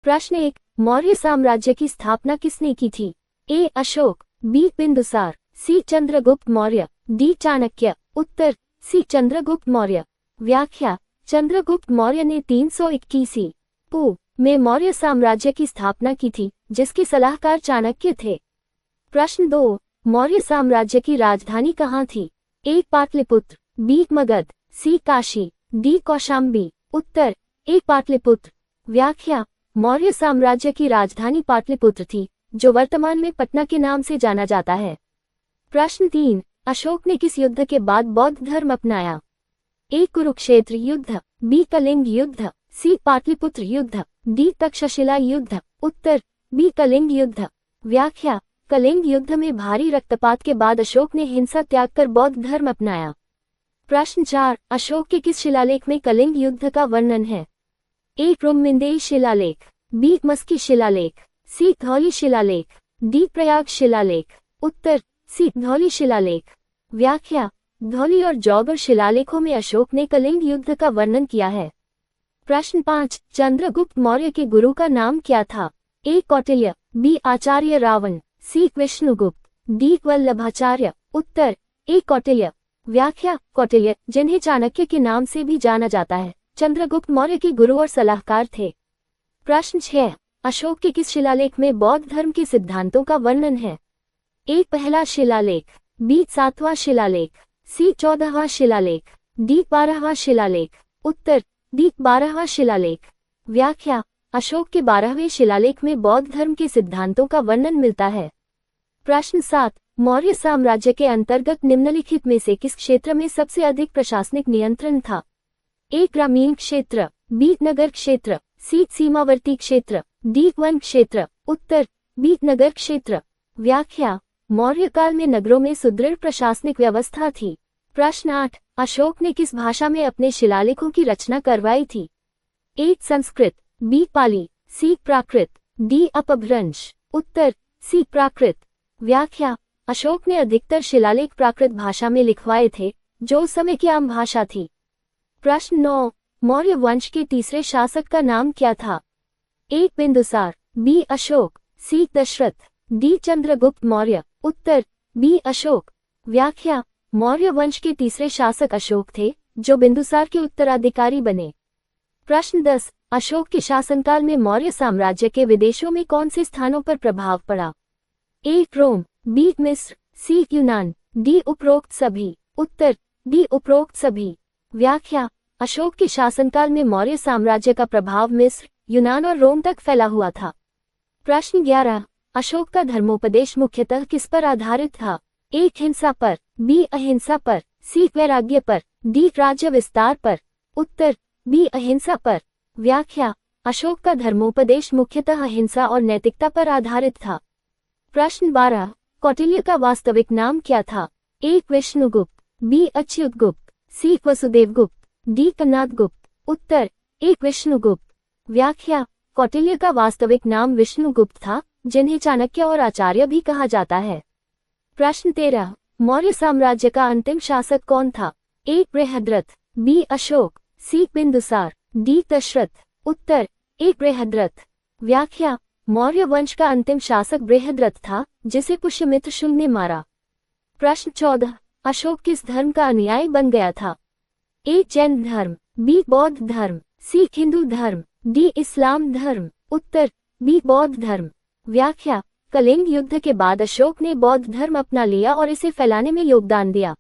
प्रश्न 1, मौर्य साम्राज्य की स्थापना किसने की थी? ए. अशोक, बी. बिंदुसार, सी. चंद्रगुप्त मौर्य, डी. चाणक्य। उत्तर, सी. चंद्रगुप्त मौर्य। व्याख्या: चंद्रगुप्त मौर्य ने 321 पू. में मौर्य साम्राज्य की स्थापना की थी, जिसके सलाहकार चाणक्य थे। प्रश्न 2, मौर्य साम्राज्य की राजधानी कहाँ थी? ए. पाटलिपुत्र, बी. मगध, सी. काशी, डी. कौशाम्बी। उत्तर, ए. पाटलिपुत्र। व्याख्या: मौर्य साम्राज्य की राजधानी पाटलिपुत्र थी, जो वर्तमान में पटना के नाम से जाना जाता है। प्रश्न 3, अशोक ने किस युद्ध के बाद बौद्ध धर्म अपनाया? ए. कुरुक्षेत्र युद्ध, बी. कलिंग युद्ध, सी. पाटलिपुत्र युद्ध, डी. तक्षशिला युद्ध। उत्तर, बी. कलिंग युद्ध। व्याख्या: कलिंग युद्ध में भारी रक्तपात के बाद अशोक ने हिंसा त्याग कर बौद्ध धर्म अपनाया। प्रश्न 4, अशोक के किस शिलालेख में कलिंग युद्ध का वर्णन है? ए. रुम्मिंदेई शिलालेख, बी. मस्की शिलालेख, सी. धौली शिलालेख, डी. प्रयाग शिलालेख। उत्तर, सी. धौली शिलालेख। व्याख्या: धौली और जौगर शिलालेखों में अशोक ने कलिंग युद्ध का वर्णन किया है। प्रश्न 5, चंद्रगुप्त मौर्य के गुरु का नाम क्या था? ए. कौटिल्य, बी. आचार्य रावण, सी. विष्णुगुप्त, डी. वल्लभाचार्य। उत्तर, ए. कौटिल्य। व्याख्या: कौटिल्य, जिन्हें चाणक्य के नाम से भी जाना जाता है, चंद्रगुप्त मौर्य के गुरु और सलाहकार थे। प्रश्न 6, अशोक के किस शिलालेख में बौद्ध धर्म के सिद्धांतों का वर्णन है? ए. पहला शिलालेख, बी. 7वां शिलालेख, सी. 14वां शिलालेख, डी. 12वां शिलालेख। उत्तर, डी. 12वां शिलालेख। व्याख्या: अशोक के 12वें शिलालेख में बौद्ध धर्म के सिद्धांतों का वर्णन मिलता है। प्रश्न 7, मौर्य साम्राज्य के अंतर्गत निम्नलिखित में से किस क्षेत्र में सबसे अधिक प्रशासनिक नियंत्रण था? ए. ग्रामीण क्षेत्र, बी. नगर क्षेत्र, सी. सीमावर्ती क्षेत्र, डी. वन क्षेत्र। उत्तर, बी. नगर क्षेत्र। व्याख्या: मौर्य काल में नगरों में सुदृढ़ प्रशासनिक व्यवस्था थी। प्रश्न 8, अशोक ने किस भाषा में अपने शिलालेखों की रचना करवाई थी? ए. संस्कृत, बी. पाली, सी. प्राकृत, डी. अपभ्रंश। उत्तर, सी. प्राकृत। व्याख्या: अशोक ने अधिकतर शिलालेख प्राकृत भाषा में लिखवाए थे, जो उस समय की आम भाषा थी। प्रश्न 9, मौर्य वंश के तीसरे शासक का नाम क्या था? ए. बिंदुसार, बी. अशोक, सी. दशरथ, डी. चंद्रगुप्त मौर्य। उत्तर, बी. अशोक। व्याख्या: मौर्य वंश के तीसरे शासक अशोक थे, जो बिंदुसार के उत्तराधिकारी बने। प्रश्न 10, अशोक के शासनकाल में मौर्य साम्राज्य के विदेशों में कौन से स्थानों पर प्रभाव पड़ा? ए. रोम, बी. मिस्र, सी. यूनान, डी. उपरोक्त सभी। उत्तर, डी. उपरोक्त सभी। व्याख्या: अशोक के शासनकाल में मौर्य साम्राज्य का प्रभाव मिस्र, यूनान और रोम तक फैला हुआ था। प्रश्न 11, अशोक का धर्मोपदेश मुख्यतः किस पर आधारित था? ए. हिंसा पर, बी. अहिंसा पर, सी. वैराग्य पर, डी. राज्य विस्तार पर। उत्तर, बी. अहिंसा पर। व्याख्या: अशोक का धर्मोपदेश मुख्यतः अहिंसा और नैतिकता पर आधारित था। प्रश्न 12, कौटिल्य का वास्तविक नाम क्या था? ए. विष्णुगुप्त, बी. अच्युतगुप्त, सी. वसुदेवगुप्त, डी. कन्नादगुप्त। उत्तर, ए. विष्णुगुप्त। व्याख्या: कौटिल्य का वास्तविक नाम विष्णुगुप्त था, जिन्हें चाणक्य और आचार्य भी कहा जाता है। प्रश्न 13, मौर्य साम्राज्य का अंतिम शासक कौन था? ए. बृहद्रथ, बी. अशोक, सी. बिंदुसार, डी. दशरथ। उत्तर, ए. बृहद्रथ। व्याख्या: मौर्य वंश का अंतिम शासक बृहद्रथ था, जिसे पुष्यमित्र शुंग ने मारा। प्रश्न 14, अशोक किस धर्म का अनुयायी बन गया था? ए. जैन धर्म, बी. बौद्ध धर्म, सी. हिंदू धर्म, डी. इस्लाम धर्म। उत्तर, बी. बौद्ध धर्म। व्याख्या: कलिंग युद्ध के बाद अशोक ने बौद्ध धर्म अपना लिया और इसे फैलाने में योगदान दिया।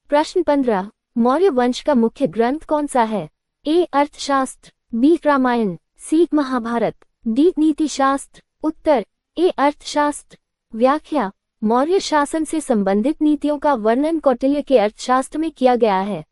प्रश्न 15, मौर्य वंश का मुख्य ग्रंथ कौन सा है? ए. अर्थशास्त्र, बी. रामायण, सी. महाभारत, डी. नीतिशास्त्र। उत्तर, ए. अर्थशास्त्र। व्याख्या: मौर्य शासन से संबंधित नीतियों का वर्णन कौटिल्य के अर्थशास्त्र में किया गया है।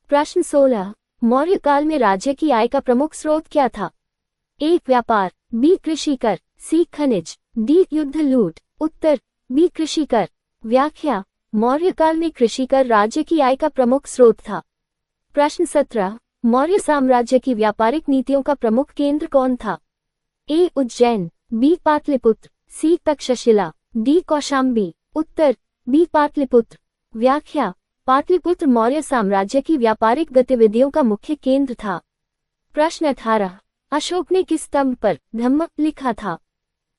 प्रश्न 16, मौर्य काल में राज्य की आय का प्रमुख स्रोत क्या था? ए. व्यापार, बी. कृषि कर, सी. खनिज, डी. युद्ध लूट। उत्तर, बी. कृषि कर। व्याख्या: मौर्य काल में कृषि कर राज्य की आय का प्रमुख स्रोत था। प्रश्न 17, मौर्य साम्राज्य की व्यापारिक नीतियों का प्रमुख केंद्र कौन था? ए. उज्जैन, बी. पाटलिपुत्र, सी. तक्षशिला, डी. कौशाम्बी। उत्तर, बी. पाटलिपुत्र। व्याख्या: पाटलिपुत्र मौर्य साम्राज्य की व्यापारिक गतिविधियों का मुख्य केंद्र था। प्रश्न 18, अशोक ने किस स्तंभ पर धम्म लिखा था?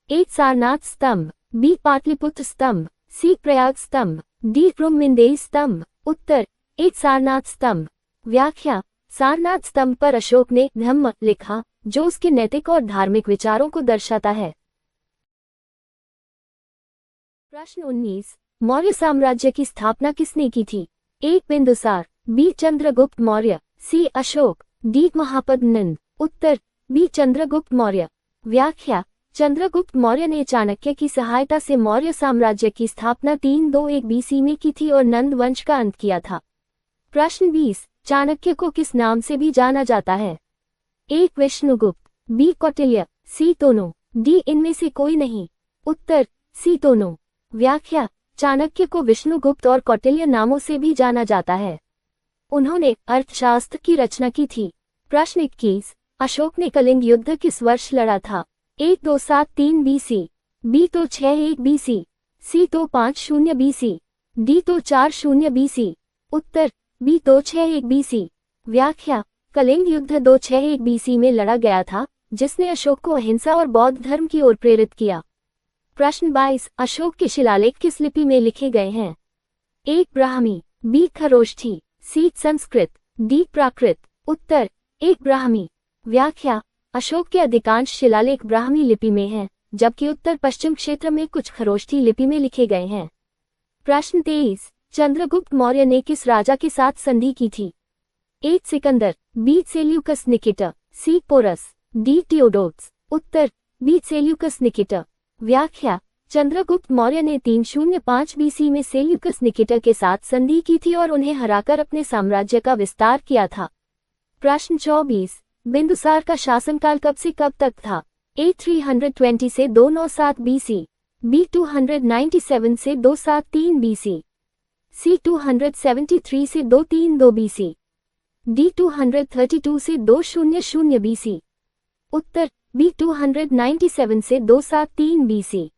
ए सारनाथ स्तंभ, बी पाटलिपुत्र स्तंभ, सी प्रयाग स्तंभ, डी ब्रह्मविंदेई स्तंभ। उत्तर ए सारनाथ स्तंभ। व्याख्या, सारनाथ स्तंभ पर अशोक ने धम्म लिखा, जो उसके नैतिक और धार्मिक विचारों को दर्शाता है। प्रश्न 19, मौर्य साम्राज्य की स्थापना किसने की थी? ए बिंदुसार, बी चंद्रगुप्त मौर्य, सी अशोक, डी महापद्म नंद। उत्तर बी चंद्रगुप्त मौर्य। व्याख्या, चंद्रगुप्त मौर्य ने चाणक्य की सहायता से मौर्य साम्राज्य की स्थापना 321 BC में की थी और नंद वंश का अंत किया था। प्रश्न 20, चाणक्य को किस नाम से भी जाना जाता है? ए विष्णुगुप्त, बी कौटिल्य, सी तोनो, डी इनमें से कोई नहीं। उत्तर सी तोनो। व्याख्या, चाणक्य को विष्णुगुप्त और कौटिल्य नामों से भी जाना जाता है। उन्होंने अर्थशास्त्र की रचना की थी। प्रश्न 21, अशोक ने कलिंग युद्ध किस वर्ष लड़ा था? ए 273 BC, बी 261 BC, सी 250 BC, डी 240 BC। उत्तर बी 261 BC। व्याख्या, कलिंग युद्ध 261 BC में लड़ा गया था, जिसने अशोक को अहिंसा और बौद्ध धर्म की ओर प्रेरित किया। प्रश्न 22, अशोक के शिलालेख किस लिपि में लिखे गए हैं? ए ब्राह्मी, बी खरोष्ठी, सी संस्कृत, डी प्राकृत। उत्तर ए ब्राह्मी। व्याख्या, अशोक के अधिकांश शिलालेख ब्राह्मी लिपि में हैं, जबकि उत्तर पश्चिम क्षेत्र में कुछ खरोष्ठी लिपि में लिखे गए हैं। प्रश्न 23, चंद्रगुप्त मौर्य ने किस राजा के साथ संधि की थी? ए सिकंदर, बी सेल्यूकस निकेटर, सी पोरस, डी टियोडोट्स। उत्तर बी सेल्यूकस निकेटर। व्याख्या, चंद्रगुप्त मौर्य ने 305 BC में सेल्यूकस निकेटर के साथ संधि की थी और उन्हें हराकर अपने साम्राज्य का विस्तार किया था। प्रश्न 24, बिंदुसार का शासनकाल कब से कब तक था? ए 320 से 297 BC, बी 297 से 273 BC, सी 273 से 232 BC, डी 232 से 200 BC। उत्तर बी 297 से 273 BC।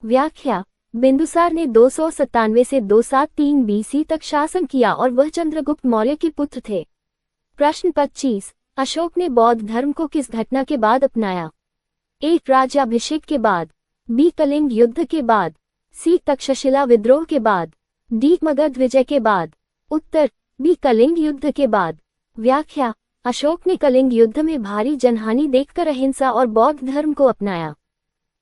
व्याख्या, बिंदुसार ने 297 से 273 BC तक शासन किया और वह चंद्रगुप्त मौर्य के पुत्र थे। प्रश्न 25, अशोक ने बौद्ध धर्म को किस घटना के बाद अपनाया? ए राज्याभिषेक के बाद, बी कलिंग युद्ध के बाद, सी तक्षशिला विद्रोह के बाद, डी मगध विजय के बाद। उत्तर बी कलिंग युद्ध के बाद। व्याख्या, अशोक ने कलिंग युद्ध में भारी जनहानि देखकर अहिंसा और बौद्ध धर्म को अपनाया।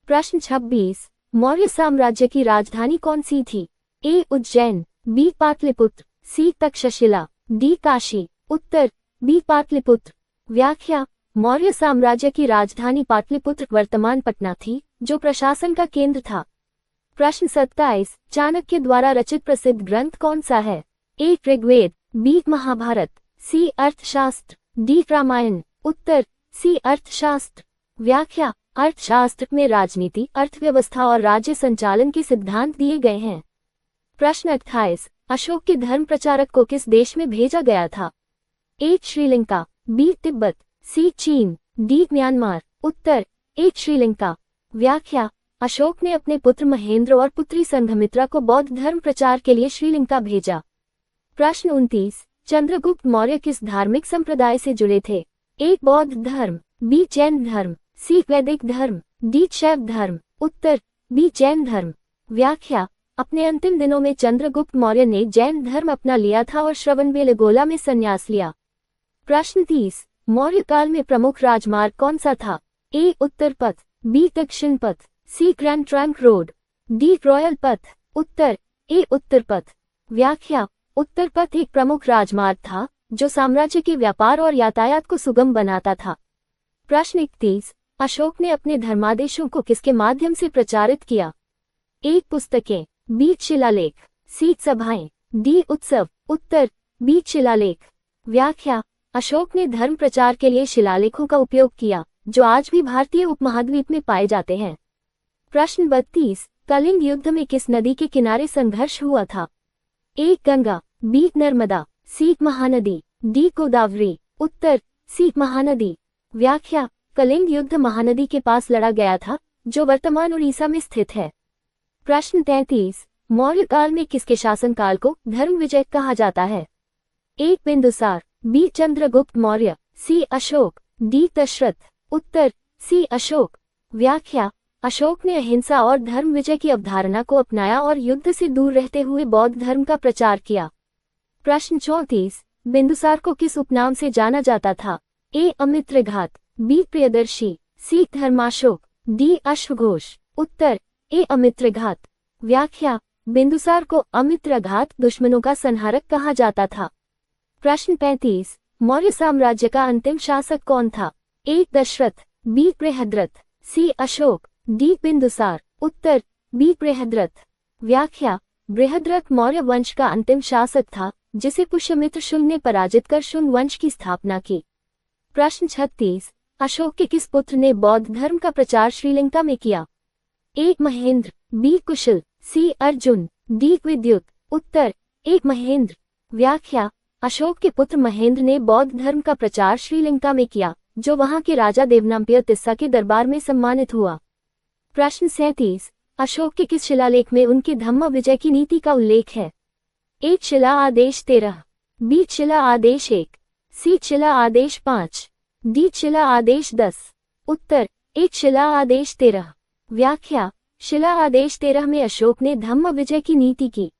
प्रश्न 26, मौर्य साम्राज्य की राजधानी कौन सी थी? ए उज्जैन, बी पाटलिपुत्र, सी तक्षशिला, डी काशी। उत्तर बी पाटलिपुत्र। व्याख्या, मौर्य साम्राज्य की राजधानी पाटलिपुत्र वर्तमान पटना थी, जो प्रशासन का केंद्र था। प्रश्न 27, चाणक्य द्वारा रचित प्रसिद्ध ग्रंथ कौन सा है? ए ऋग्वेद, बी महाभारत, सी अर्थशास्त्र, डी रामायण। उत्तर सी अर्थशास्त्र। व्याख्या, अर्थशास्त्र में राजनीति, अर्थव्यवस्था और राज्य संचालन के सिद्धांत दिए गए हैं। प्रश्न 28, अशोक के धर्म प्रचारक को किस देश में भेजा गया था? ए श्रीलंका, बी तिब्बत, सी चीन, डी म्यांमार। उत्तर ए श्रीलंका। व्याख्या, अशोक ने अपने पुत्र महेंद्र और पुत्री संघमित्रा को बौद्ध धर्म प्रचार के लिए श्रीलंका भेजा। प्रश्न 29, चंद्रगुप्त मौर्य किस धार्मिक संप्रदाय से जुड़े थे? ए बौद्ध धर्म, बी जैन धर्म, सी वैदिक धर्म, डी शैव धर्म। उत्तर बी जैन धर्म। व्याख्या, अपने अंतिम दिनों में चंद्रगुप्त मौर्य ने जैन धर्म अपना लिया था और श्रवणबेलगोला में संन्यास लिया। प्रश्न 30, मौर्य काल में प्रमुख राजमार्ग कौन सा था? ए उत्तर पथ, बी दक्षिण पथ, C Grand Trunk Road, D royal पथ। उत्तर ए उत्तर पथ। व्याख्या, उत्तर पथ एक प्रमुख राजमार्ग था, जो साम्राज्य के व्यापार और यातायात को सुगम बनाता था। प्रश्न 31, अशोक ने अपने धर्मादेशों को किसके माध्यम से प्रचारित किया? ए पुस्तकें, बी शिलालेख, सी सभाएं, डी उत्सव। उत्तर बी शिलालेख। व्याख्या, अशोक ने धर्म प्रचार के लिए शिलालेखों का उपयोग किया, जो आज भी भारतीय उपमहाद्वीप में पाए जाते हैं। प्रश्न 32, कलिंग युद्ध में किस नदी के किनारे संघर्ष हुआ था? ए गंगा, बी नर्मदा, सी महानदी, डी गोदावरी। उत्तर सी महानदी। व्याख्या, कलिंग युद्ध महानदी के पास लड़ा गया था, जो वर्तमान उड़ीसा में स्थित है। प्रश्न 33, मौर्य काल में किसके शासनकाल को धर्म विजय कहा जाता है? ए बिंदुसार, बी चंद्रगुप्त मौर्य, सी अशोक, डी दशरथ। उत्तर सी अशोक। व्याख्या, अशोक ने अहिंसा और धर्म विजय की अवधारणा को अपनाया और युद्ध से दूर रहते हुए बौद्ध धर्म का प्रचार किया। प्रश्न 34, बिंदुसार को किस उपनाम से जाना जाता था? ए अमित्रघात, बी प्रियदर्शी, सी धर्माशोक, डी अश्वघोष। उत्तर ए अमित्रघात। व्याख्या, बिंदुसार को अमित्रघात दुश्मनों का संहारक कहा जाता था। प्रश्न 35, मौर्य साम्राज्य का अंतिम शासक कौन था? ए दशरथ, बी बृहद्रथ, सी अशोक, डी बिंदुसार। उत्तर बी बृहद्रथ। व्याख्या, बृहद्रथ मौर्य वंश का अंतिम शासक था जिसे पुष्यमित्र शुंग ने पराजित कर शुंग वंश की स्थापना की। प्रश्न 36, अशोक के किस पुत्र ने बौद्ध धर्म का प्रचार श्रीलंका में किया? ए महेंद्र, बी कुशल, सी अर्जुन, डी विद्युत। उत्तर ए महेंद्र। व्याख्या, अशोक के पुत्र महेंद्र ने बौद्ध धर्म का प्रचार श्रीलंका में किया, जो वहां के राजा देवनाम्पिय तिस्सा के दरबार में सम्मानित हुआ। प्रश्न 37, अशोक के किस शिलालेख में उनके धम्म विजय की नीति का उल्लेख है? ए शिला आदेश 13, बी शिला आदेश 1, सी शिला आदेश 5, डी शिला आदेश 10। उत्तर ए शिला आदेश 13। व्याख्या, शिला आदेश 13 में अशोक ने धम्म विजय की नीति की।